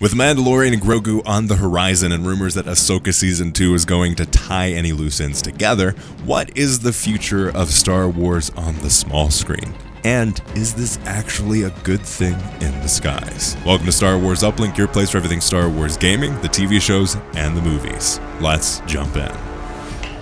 With Mandalorian and Grogu on the horizon and rumors that Ahsoka Season 2 is going to tie any loose ends together, what is the future of Star Wars on the small screen? And is this actually a good thing in disguise? Welcome to Star Wars Uplink, your place for everything Star Wars gaming, the TV shows, and the movies. Let's jump in.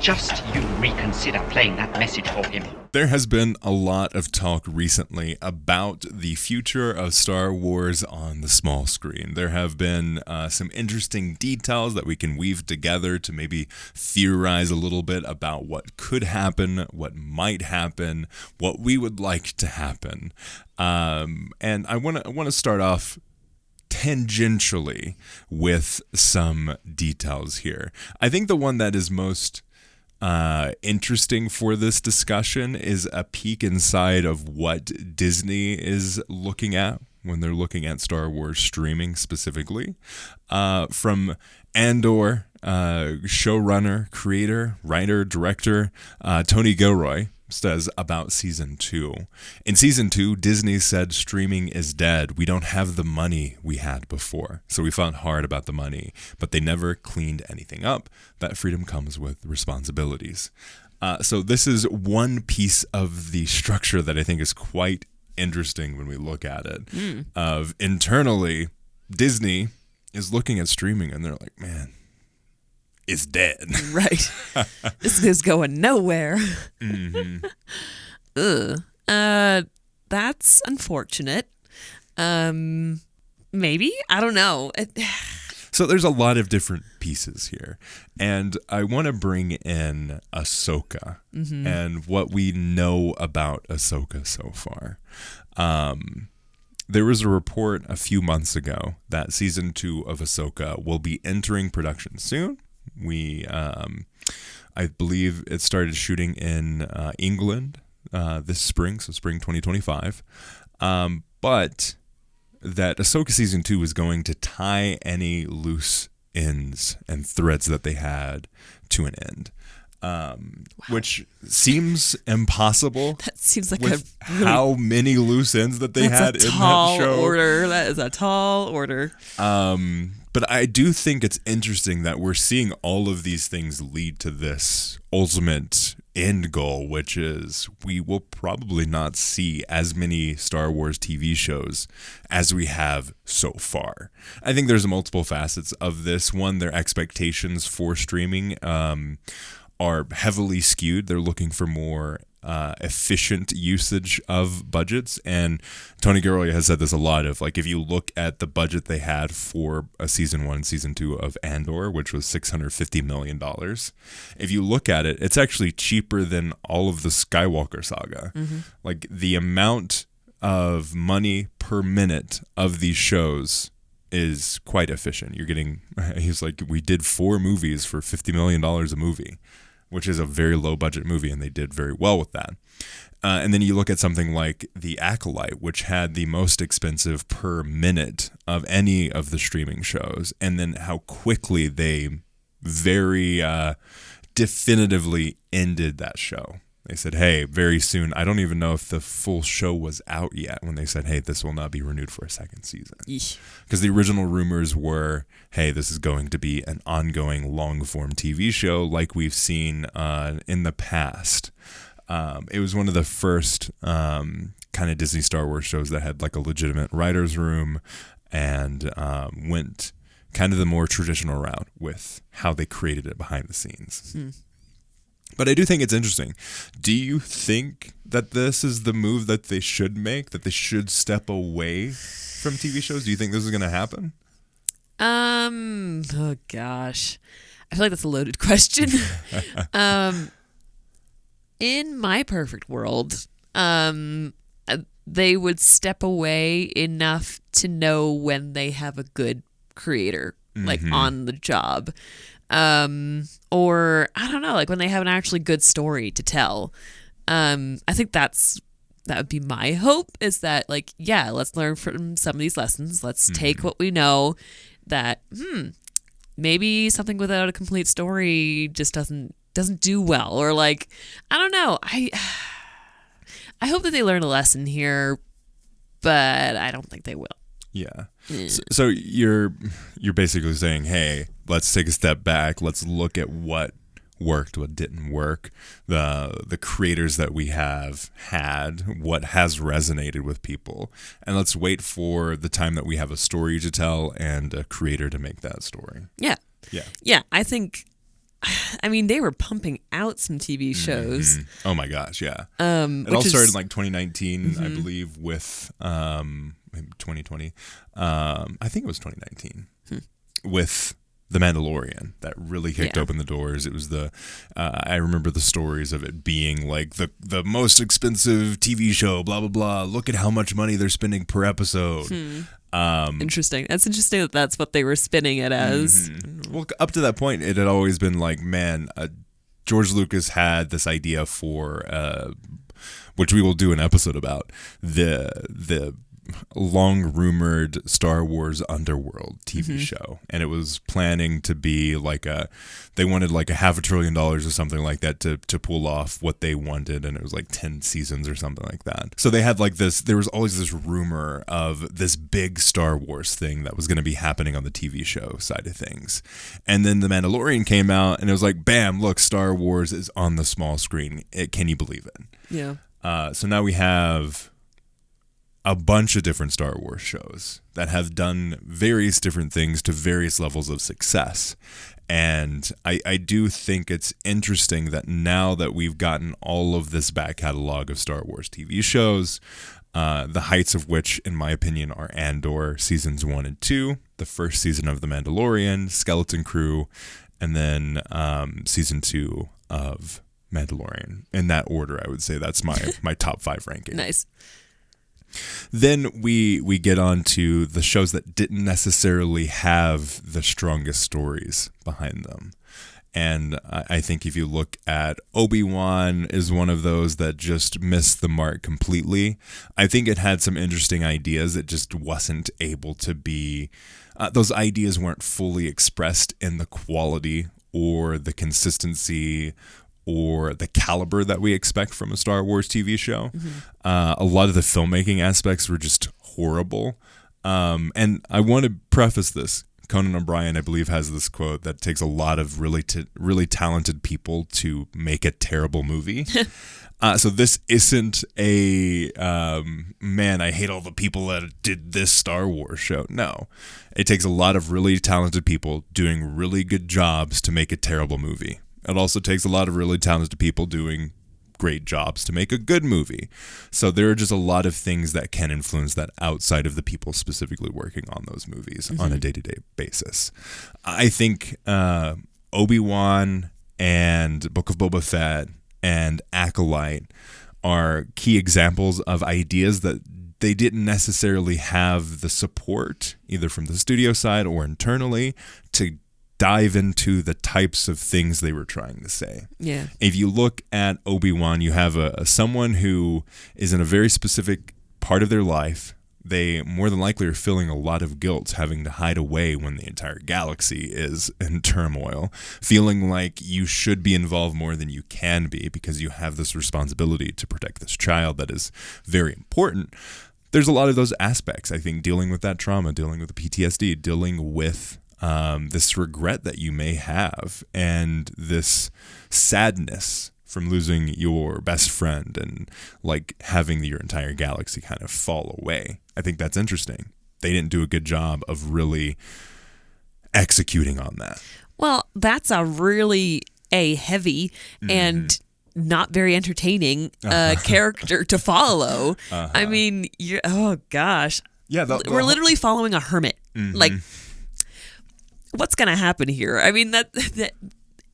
Just you reconsider playing that message for him. There has been a lot of talk recently about the future of Star Wars on the small screen. There have been some interesting details that we can weave together to maybe theorize a little bit about what could happen, what might happen, what we would like to happen. And I want to start off tangentially with some details here. I think the one that is most interesting for this discussion is a peek inside of what Disney is looking at when they're looking at Star Wars streaming specifically. From Andor, showrunner, creator, writer, director, Tony Gilroy says about Season 2. In Season 2, Disney said streaming is dead. We don't have the money we had before. So we fought hard about the money, but they never cleaned anything up. That freedom comes with responsibilities. So this is one piece of the structure that I think is quite interesting when we look at it. Of internally, Disney is looking at streaming and they're like, man, is dead. Right. This is going nowhere. Mm-hmm. That's unfortunate. Maybe. I don't know. So there's a lot of different pieces here. And I want to bring in Ahsoka and what we know about Ahsoka so far. There was a report a few months ago that Season 2 of Ahsoka will be entering production soon. I believe it started shooting in England this spring, so spring 2025. But that Ahsoka Season 2 is going to tie any loose ends and threads that they had to an end. Which seems impossible. That seems like with how many loose ends that they had in that show. That's a tall order. That is a tall order. But I do think it's interesting that we're seeing all of these things lead to this ultimate end goal, which is we will probably not see as many Star Wars TV shows as we have so far. I think there's multiple facets of this. One, their expectations for streaming are heavily skewed. They're looking for more efficient usage of budgets, and Tony Gilroy has said this a lot of, like, if you look at the budget they had for a Season 1 and Season 2 of Andor, which was $650 million, if you look at it, it's actually cheaper than all of the Skywalker saga. Like, the amount of money per minute of these shows is quite efficient. You're getting, he's like, we did 4 movies for $50 million a movie, which is a very low budget movie, and they did very well with that. And then you look at something like The Acolyte, which had the most expensive per minute of any of the streaming shows, and then how quickly they very definitively ended that show. They said, hey, very soon, I don't even know if the full show was out yet when they said, hey, this will not be renewed for a second season. Because the original rumors were, hey, this is going to be an ongoing long-form TV show like we've seen in the past. It was one of the first kind of Disney Star Wars shows that had like a legitimate writer's room and went kind of the more traditional route with how they created it behind the scenes. But I do think it's interesting. Do you think that this is the move that they should make, that they should step away from TV shows? Do you think this is going to happen? Oh gosh. I feel like that's a loaded question. In my perfect world, they would step away enough to know when they have a good creator, like on the job. Or I don't know, like when they have an actually good story to tell. I think that would be my hope, is that, like, yeah, let's learn from some of these lessons. Let's take what we know, that maybe something without a complete story just doesn't do well, or like, I don't know. I hope that they learn a lesson here, but I don't think they will. Yeah. So you're basically saying, hey, let's take a step back. Let's look at what worked, what didn't work, the creators that we have had, what has resonated with people, and let's wait for the time that we have a story to tell and a creator to make that story. Yeah. I think. I mean, they were pumping out some TV shows. Oh my gosh, yeah. It all started in like 2019, I believe, with maybe 2020. I think it was 2019 with The Mandalorian that really kicked open the doors. It was I remember the stories of it being like the most expensive TV show, blah, blah, blah. Look at how much money they're spending per episode. Interesting. That's interesting that that's what they were spinning it as. Well, up to that point, it had always been like, man, George Lucas had this idea for, which we will do an episode about, the long-rumored Star Wars Underworld TV show. And it was planning to be like they wanted like $500 billion or something like that to pull off what they wanted. And it was like 10 seasons or something like that. So they had like this, there was always this rumor of this big Star Wars thing that was going to be happening on the TV show side of things. And then The Mandalorian came out and it was like, bam, look, Star Wars is on the small screen. Can you believe it? Yeah. So now we have a bunch of different Star Wars shows that have done various different things to various levels of success. And I do think it's interesting that now that we've gotten all of this back catalog of Star Wars TV shows, the heights of which, in my opinion, are Andor seasons 1 and 2, the first season of The Mandalorian, Skeleton Crew, and then season 2 of Mandalorian. In that order, I would say that's my top 5 ranking. Nice. Then we get on to the shows that didn't necessarily have the strongest stories behind them. And I think if you look at Obi-Wan is one of those that just missed the mark completely. I think it had some interesting ideas. It just wasn't able to be, those ideas weren't fully expressed in the quality or the consistency or the caliber that we expect from a Star Wars TV show. A lot of the filmmaking aspects were just horrible. And I want to preface this. Conan O'Brien, I believe, has this quote that takes a lot of really talented people to make a terrible movie. So this isn't a, man, I hate all the people that did this Star Wars show. No, it takes a lot of really talented people doing really good jobs to make a terrible movie. It also takes a lot of really talented people doing great jobs to make a good movie. So there are just a lot of things that can influence that outside of the people specifically working on those movies on a day-to-day basis. I think Obi-Wan and Book of Boba Fett and Acolyte are key examples of ideas that they didn't necessarily have the support, either from the studio side or internally, to dive into the types of things they were trying to say. Yeah. If you look at Obi-Wan, you have someone who is in a very specific part of their life. They more than likely are feeling a lot of guilt, having to hide away when the entire galaxy is in turmoil, feeling like you should be involved more than you can be because you have this responsibility to protect this child that is very important. There's a lot of those aspects, I think, dealing with that trauma, dealing with the PTSD, dealing with this regret that you may have and this sadness from losing your best friend and like having your entire galaxy kind of fall away. I think that's interesting. They didn't do a good job of really executing on that. Well, that's a really heavy and not very entertaining character to follow. I mean, oh gosh. Yeah, we're literally following a hermit. Like, what's gonna happen here? I mean, that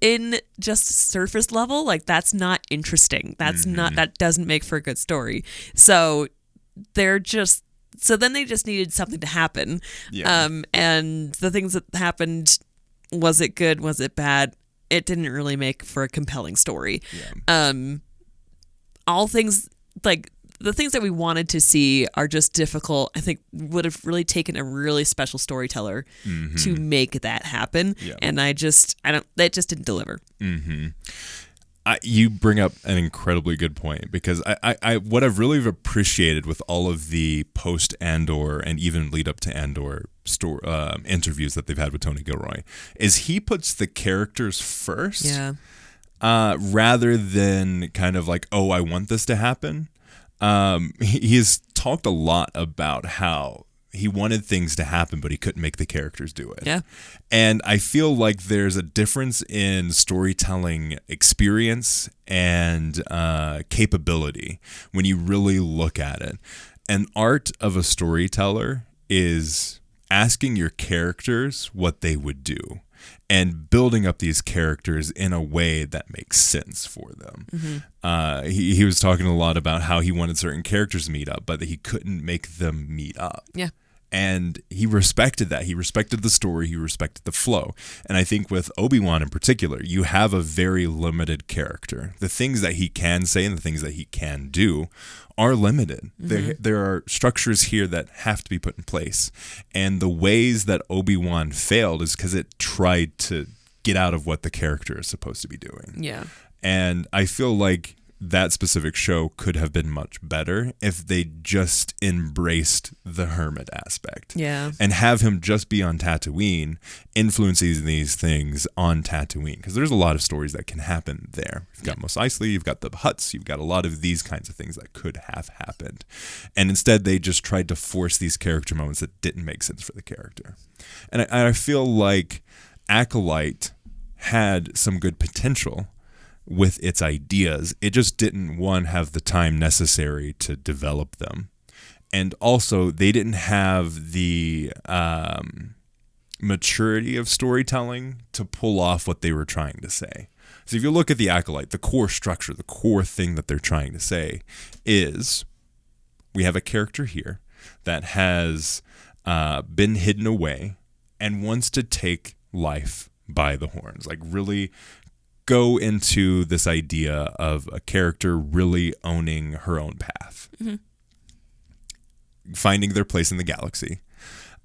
in just surface level, like that's not interesting. That's not, that doesn't make for a good story. So then they just needed something to happen. Yeah. And the things that happened, was it good? Was it bad? It didn't really make for a compelling story. Yeah. All things like the things that we wanted to see are just difficult. I think would have really taken a really special storyteller to make that happen. Yeah. And that just didn't deliver. You bring up an incredibly good point, because I what I've really appreciated with all of the post Andor and even lead up to Andor interviews that they've had with Tony Gilroy is he puts the characters first, rather than kind of like, oh, I want this to happen. He has talked a lot about how he wanted things to happen, but he couldn't make the characters do it. Yeah. And I feel like there's a difference in storytelling experience and capability when you really look at it. An art of a storyteller is asking your characters what they would do and building up these characters in a way that makes sense for them. Mm-hmm. He was talking a lot about how he wanted certain characters to meet up, but that he couldn't make them meet up. Yeah. And he respected that. He respected the story. He respected the flow. And I think with Obi-Wan in particular, you have a very limited character. The things that he can say and the things that he can do are limited. Mm-hmm. There are structures here that have to be put in place. And the ways that Obi-Wan failed is because it tried to get out of what the character is supposed to be doing. Yeah. And I feel like that specific show could have been much better if they just embraced the hermit aspect. Yeah. And have him just be on Tatooine, influencing these things on Tatooine. Because there's a lot of stories that can happen there. You've got Mos Eisley, you've got the Hutts, you've got a lot of these kinds of things that could have happened. And instead they just tried to force these character moments that didn't make sense for the character. And I feel like Acolyte had some good potential with its ideas. It just didn't, one, have the time necessary to develop them. And also, they didn't have the maturity of storytelling to pull off what they were trying to say. So if you look at the Acolyte, the core structure, the core thing that they're trying to say is, we have a character here that has been hidden away and wants to take life by the horns. Like, really go into this idea of a character really owning her own path, mm-hmm. finding their place in the galaxy,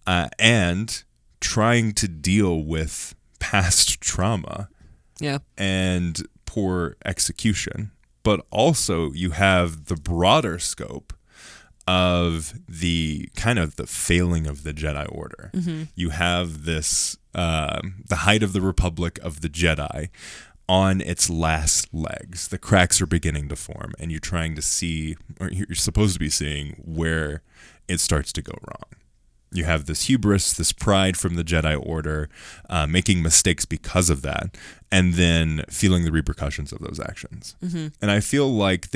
and trying to deal with past trauma and poor execution. But also you have the broader scope of the kind of the failing of the Jedi Order. Mm-hmm. You have this, the height of the Republic of the Jedi on its last legs. The cracks are beginning to form, and you're trying to see, or you're supposed to be seeing, where it starts to go wrong. You have this hubris, this pride from the Jedi Order, making mistakes because of that, and then feeling the repercussions of those actions. Mm-hmm. And I feel like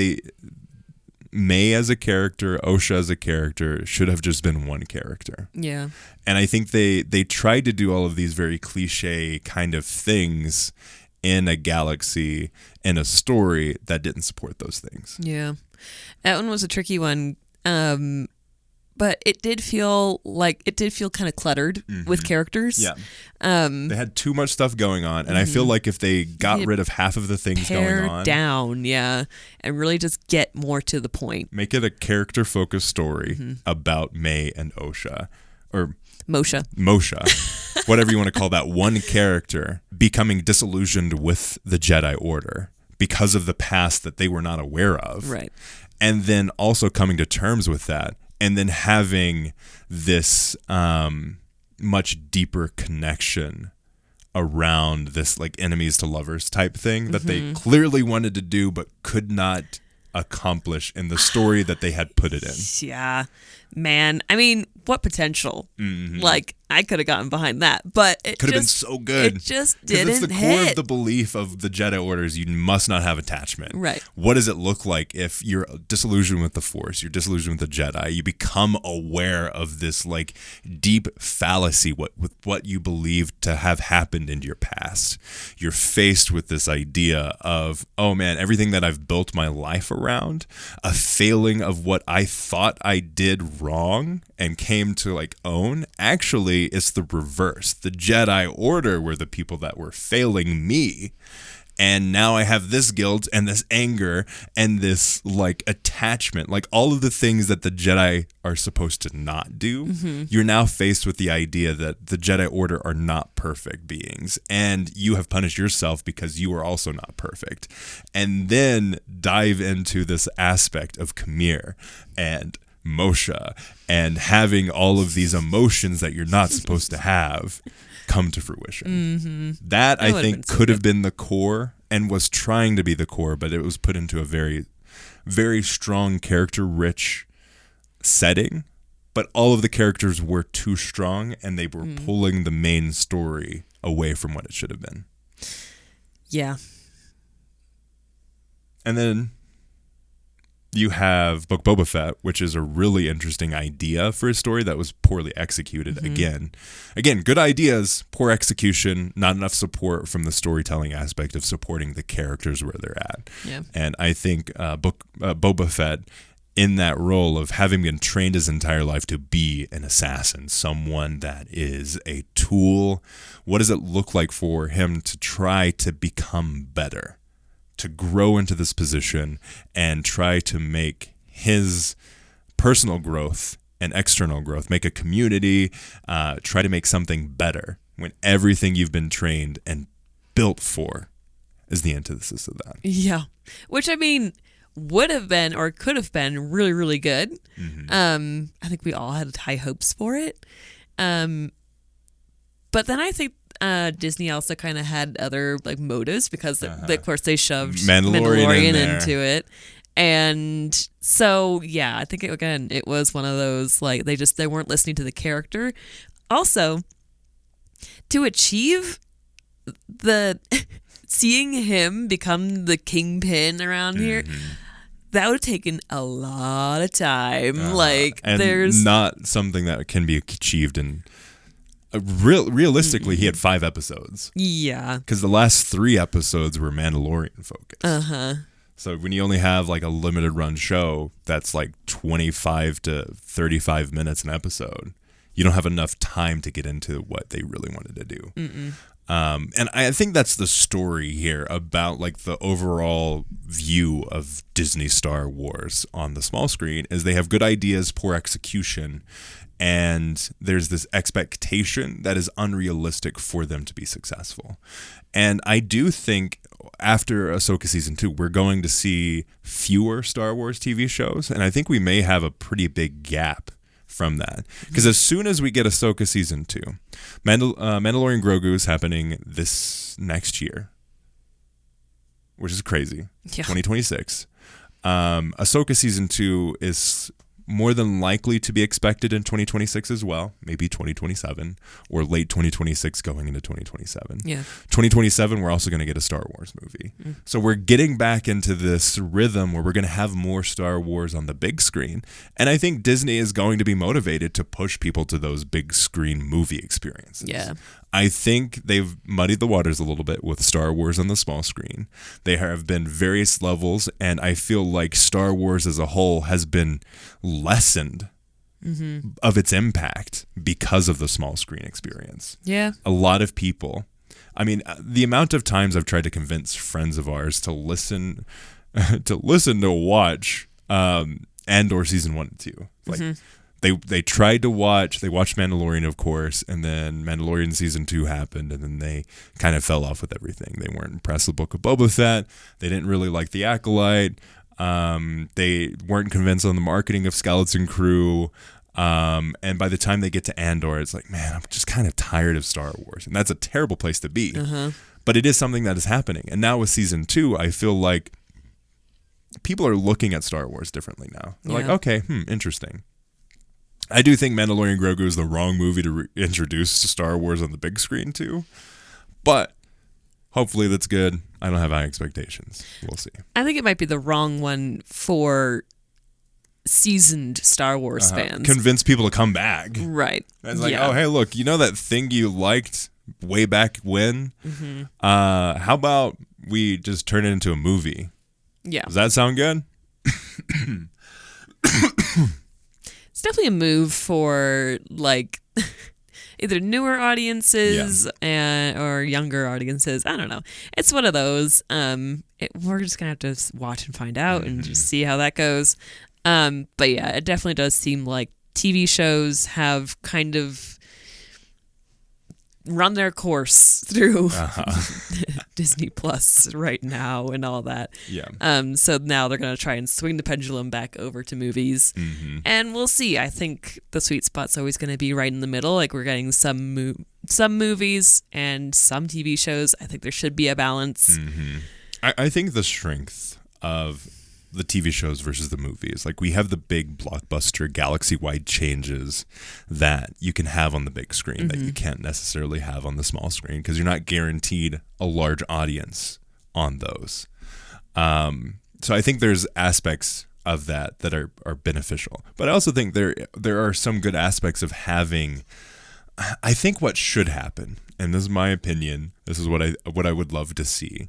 May as a character, Osha as a character, should have just been one character. Yeah. And I think they tried to do all of these very cliche kind of things in a galaxy, in a story that didn't support those things. Yeah. That one was a tricky one. But it did feel kind of cluttered mm-hmm. with characters. Yeah. They had too much stuff going on, and mm-hmm. I feel like if they got rid of half of the things going on, down, and really just get more to the point. Make it a character-focused story mm-hmm. about May and Osha, or Moshe, whatever you want to call that one character, becoming disillusioned with the Jedi Order because of the past that they were not aware of. Right. And then also coming to terms with that, and then having this much deeper connection around this like enemies to lovers type thing that mm-hmm. they clearly wanted to do but could not accomplish in the story that they had put it in. Yeah. Man, I mean, what potential? Mm-hmm. Like, I could have gotten behind that, but it could have been so good. It just didn't hit. It's the core of the belief of the Jedi Order is you must not have attachment. Right. What does it look like if you're disillusioned with the Force, you're disillusioned with the Jedi, you become aware of this like deep fallacy with what you believe to have happened in your past. You're faced with this idea of, oh man, everything that I've built my life around, a failing of what I thought I did wrong and came to like own, actually it's the reverse. The Jedi Order were the people that were failing me, And now I have this guilt and this anger and this like attachment, like all of the things that the Jedi are supposed to not do. You're now faced with the idea that the Jedi Order are not perfect beings, and you have punished yourself because you are also not perfect. And then dive into this aspect of Khmer and Moshe and having all of these emotions that you're not supposed to have come to fruition. That I think could have been the core and was trying to be the core, but it was put into a very, very strong character-rich setting. But all of the characters were too strong, and they were pulling the main story away from what it should have been. Yeah. And then you have Book Boba Fett, which is a really interesting idea for a story that was poorly executed. Again, good ideas, poor execution, not enough support from the storytelling aspect of supporting the characters where they're at. Yeah. And I think Boba Fett, in that role of having been trained his entire life to be an assassin, someone that is a tool, what does it look like for him to try to become better? To grow into this position and try to make his personal growth and external growth, make a community, try to make something better when everything you've been trained and built for is the antithesis of that. Yeah. Which, I mean, would have been or could have been really, really good. I think we all had high hopes for it. But then I think Disney also kind of had other like motives because of course they shoved Mandalorian into it, and so yeah, I think it was one of those like they weren't listening to the character. Also, to achieve the seeing him become the kingpin around here, that would have taken a lot of time. And there's not something that can be achieved in. Realistically, he had 5 episodes. Yeah. Because the last 3 episodes were Mandalorian focused. So when you only have like a limited run show that's like 25 to 35 minutes an episode, you don't have enough time to get into what they really wanted to do. And I think that's the story here about like the overall view of Disney Star Wars on the small screen is they have good ideas, poor execution. And there's this expectation that is unrealistic for them to be successful. And I do think after Ahsoka Season 2, we're going to see fewer Star Wars TV shows. And I think we may have a pretty big gap from that. Because as soon as we get Ahsoka Season 2, Mandalorian Grogu is happening this next year, which is crazy, 2026. Ahsoka Season 2 is more than likely to be expected in 2026 as well, maybe 2027 or late 2026 going into 2027. Yeah. 2027, we're also going to get a Star Wars movie. So we're getting back into this rhythm where we're going to have more Star Wars on the big screen. And I think Disney is going to be motivated to push people to those big screen movie experiences. Yeah. I think they've muddied the waters a little bit with Star Wars on the small screen. There have been various levels, and I feel like Star Wars as a whole has been lessened of its impact because of the small screen experience. Yeah. A lot of people, I mean, the amount of times I've tried to convince friends of ours to listen to watch Andor season 1 and 2. Like they tried to watch, they watched Mandalorian, of course, and then Mandalorian season 2 happened, and then they kind of fell off with everything. They weren't impressed with Book of Boba Fett. They didn't really like the Acolyte. They weren't convinced on the marketing of Skeleton Crew. And by the time they get to Andor, it's like, man, I'm just kind of tired of Star Wars. And that's a terrible place to be. But it is something that is happening. And now with season 2, I feel like people are looking at Star Wars differently now. They're like, okay, interesting. I do think Mandalorian Grogu is the wrong movie to introduce Star Wars on the big screen too. But hopefully that's good. I don't have high expectations. We'll see. I think it might be the wrong one for seasoned Star Wars fans. Convince people to come back. Right. It's like, oh, hey, look, you know that thing you liked way back when? How about we just turn it into a movie? Yeah. Does that sound good? It's definitely a move for, like, either newer audiences or younger audiences. I don't know. It's one of those. We're just gonna have to watch and find out and just see how that goes. But yeah, it definitely does seem like TV shows have kind of run their course through Disney Plus right now and all that. Yeah. So now they're going to try and swing the pendulum back over to movies. And we'll see. I think the sweet spot's always going to be right in the middle. Like we're getting some movies and some TV shows. I think there should be a balance. I think the strength of the TV shows versus the movies, like we have the big blockbuster galaxy-wide changes that you can have on the big screen that you can't necessarily have on the small screen because you're not guaranteed a large audience on those. So I think there's aspects of that are beneficial, but I also think there are some good aspects of having. I think what should happen, and this is my opinion, this is what I would love to see,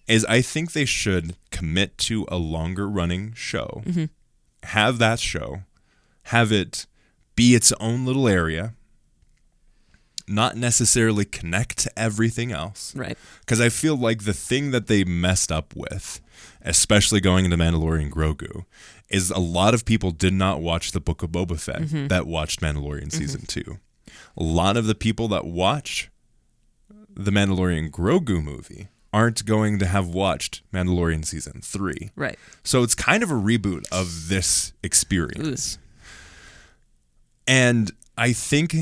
is I think they should commit to a longer running show, have that show, have it be its own little area, not necessarily connect to everything else. Right. Because I feel like the thing that they messed up with, especially going into Mandalorian and Grogu, is a lot of people did not watch the Book of Boba Fett that watched Mandalorian Season 2. A lot of the people that watch the Mandalorian Grogu movie aren't going to have watched Mandalorian Season 3. Right. So it's kind of a reboot of this experience. And I think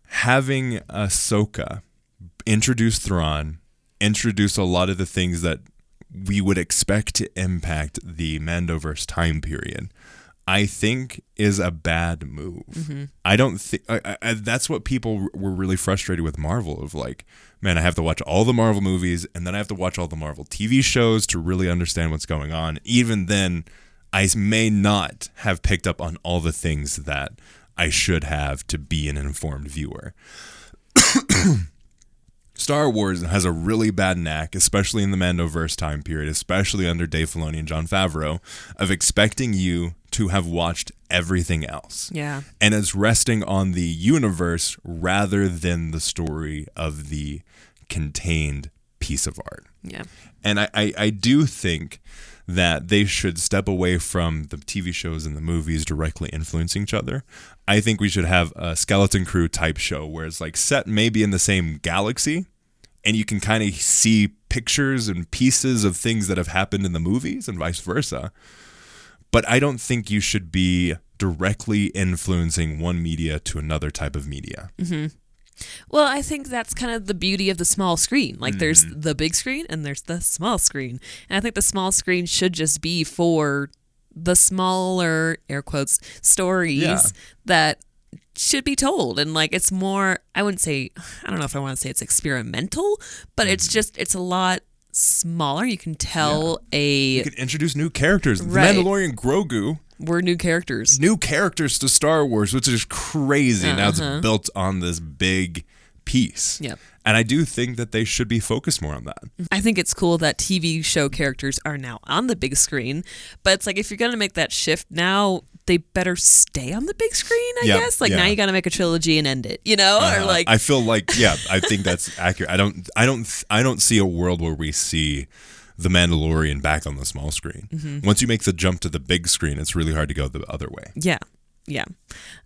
having Ahsoka introduce Thrawn, introduce a lot of the things that we would expect to impact the Mandoverse time period, I think is a bad move. I don't think that's what people were really frustrated with Marvel of like, man, I have to watch all the Marvel movies and then I have to watch all the Marvel TV shows to really understand what's going on. Even then, I may not have picked up on all the things that I should have to be an informed viewer. Star Wars has a really bad knack, especially in the Mandoverse time period, especially under Dave Filoni and Jon Favreau, of expecting you to have watched everything else. Yeah. And it's resting on the universe rather than the story of the contained piece of art. Yeah. And I do think that they should step away from the TV shows and the movies directly influencing each other. I think we should have a Skeleton Crew type show where it's like set maybe in the same galaxy and you can kind of see pictures and pieces of things that have happened in the movies and vice versa. But I don't think you should be directly influencing one media to another type of media. Well, I think that's kind of the beauty of the small screen. Like there's the big screen and there's the small screen. And I think the small screen should just be for the smaller, air quotes, stories that should be told. And like it's more, I don't know if I want to say it's experimental, but it's a lot smaller. You can tell you can introduce new characters. Right. The Mandalorian Grogu. We're new characters. New characters to Star Wars, which is crazy. Now it's built on this big piece. Yep. And I do think that they should be focused more on that. I think it's cool that TV show characters are now on the big screen, but it's like if you're going to make that shift now, they better stay on the big screen, I guess. Like now you got to make a trilogy and end it, you know? Or like I feel like I think that's accurate. I don't see a world where we see The Mandalorian back on the small screen. Once you make the jump to the big screen, it's really hard to go the other way. Yeah.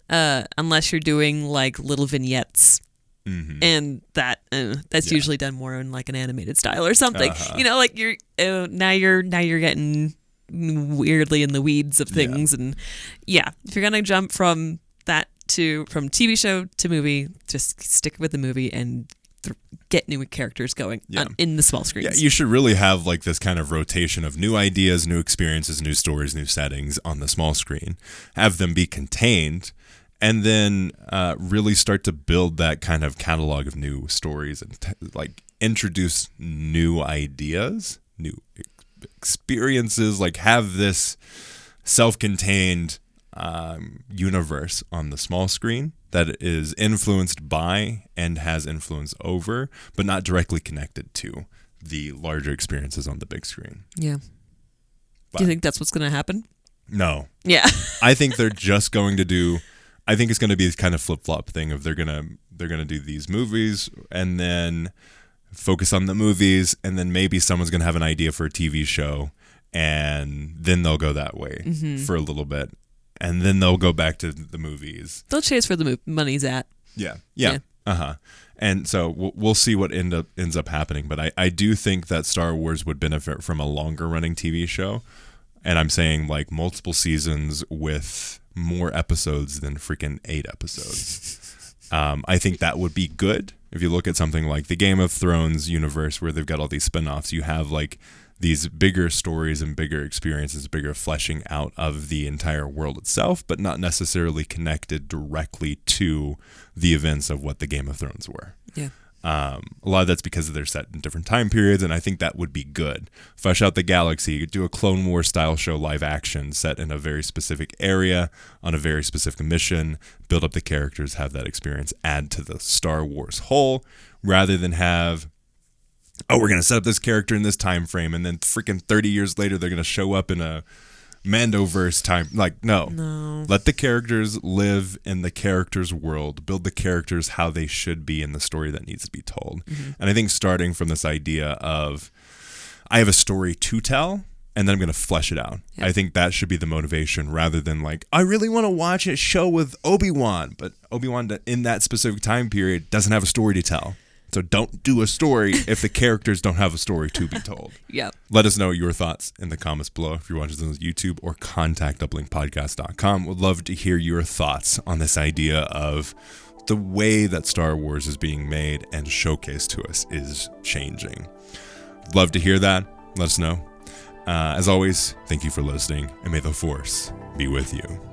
Unless you're doing like little vignettes. And that's usually done more in like an animated style or something. You know, like you're getting weirdly in the weeds of things. And if you're gonna jump from TV show to movie, just stick with the movie and get new characters going in the small screens. Yeah, you should really have like this kind of rotation of new ideas, new experiences, new stories, new settings on the small screen. Have them be contained. And then really start to build that kind of catalog of new stories and like introduce new ideas, new experiences, like have this self-contained universe on the small screen that is influenced by and has influence over, but not directly connected to the larger experiences on the big screen. Yeah. But, do you think that's what's going to happen? No. Yeah. I think they're just going to do... I think it's going to be this kind of flip-flop thing of they're going to they're going to do these movies and then focus on the movies, and then maybe someone's going to have an idea for a TV show, and then they'll go that way for a little bit, and then they'll go back to the movies. They'll chase where the money's at. Yeah. And so we'll see what ends up happening. But I do think that Star Wars would benefit from a longer running TV show. And I'm saying like multiple seasons with more episodes than freaking 8 episodes. I think that would be good. If you look at something like the Game of Thrones universe where they've got all these spinoffs, you have like these bigger stories and bigger experiences, bigger fleshing out of the entire world itself, but not necessarily connected directly to the events of what the Game of Thrones were. Yeah. A lot of that's because they're set in different time periods, and I think that would be good. Flesh out the galaxy, do a Clone Wars style show live action set in a very specific area on a very specific mission, build up the characters, have that experience, add to the Star Wars whole, rather than have, oh, we're going to set up this character in this time frame, and then freaking 30 years later they're going to show up in a Mandoverse time. Like, no. Let the characters live in the characters' world, build the characters how they should be in the story that needs to be told. And I think starting from this idea of, I have a story to tell, and then I'm going to flesh it out. Yep. I think that should be the motivation, rather than like, I really want to watch a show with Obi-Wan, but Obi-Wan in that specific time period doesn't have a story to tell. So don't do a story if the characters don't have a story to be told. Yep. Let us know your thoughts in the comments below if you're watching this on YouTube, or contact uplinkpodcast.com. Would love to hear your thoughts on this idea of the way that Star Wars is being made and showcased to us is changing. Love to hear that. Let us know. As always, thank you for listening, and may the Force be with you.